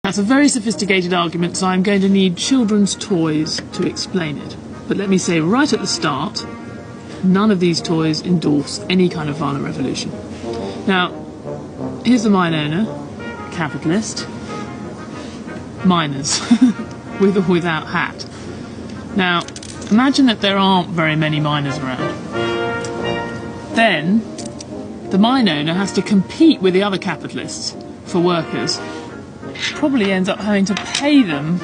That's a very sophisticated argument, so I'm going to need children's toys to explain it. But let me say right at the start, none of these toys endorse any kind of violent revolution. Now, here's the mine owner, capitalist, miners, with or without hat. Now, imagine that there aren't very many miners around. Then, the mine owner has to compete with the other capitalists for workers. Probably ends up having to pay them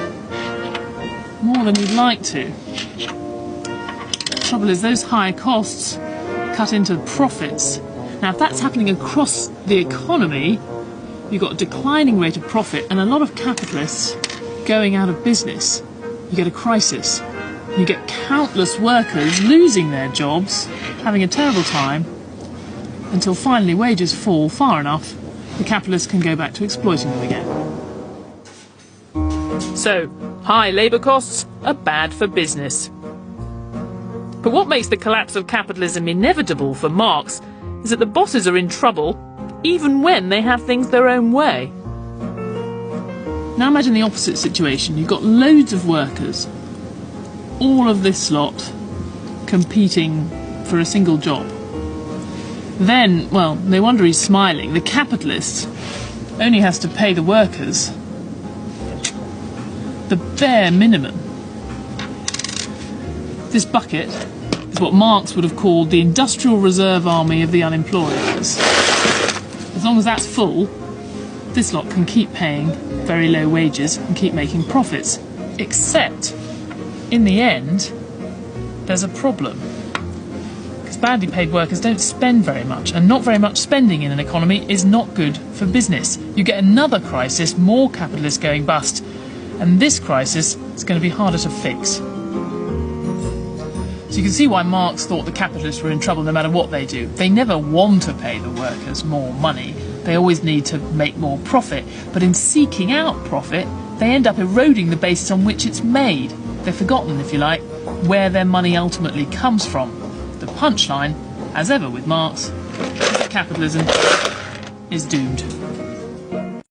more than he'd like to. The trouble is, those high costs cut into profits. Now, if that's happening across the economy, you've got a declining rate of profit and a lot of capitalists going out of business. You get a crisis. You get countless workers losing their jobs, having a terrible time, until finally wages fall far enough the capitalists can go back to exploiting them again. So, high labour costs are bad for business. But what makes the collapse of capitalism inevitable for Marx is that the bosses are in trouble even when they have things their own way. Now imagine the opposite situation. You've got loads of workers, all of this lot competing for a single job. Then, well, no wonder he's smiling. The capitalist only has to pay the workers the bare minimum. This bucket is what Marx would have called the industrial reserve army of the unemployed. As long as that's full, this lot can keep paying very low wages and keep making profits. Except, in the end, there's a problem. Because badly paid workers don't spend very much, and not very much spending in an economy is not good for business. You get another crisis, more capitalists going bust, and this crisis is going to be harder to fix. So you can see why Marx thought the capitalists were in trouble no matter what they do. They never want to pay the workers more money. They always need to make more profit. But in seeking out profit, they end up eroding the basis on which it's made. They've forgotten, if you like, where their money ultimately comes from. The punchline, as ever with Marx, is that capitalism is doomed.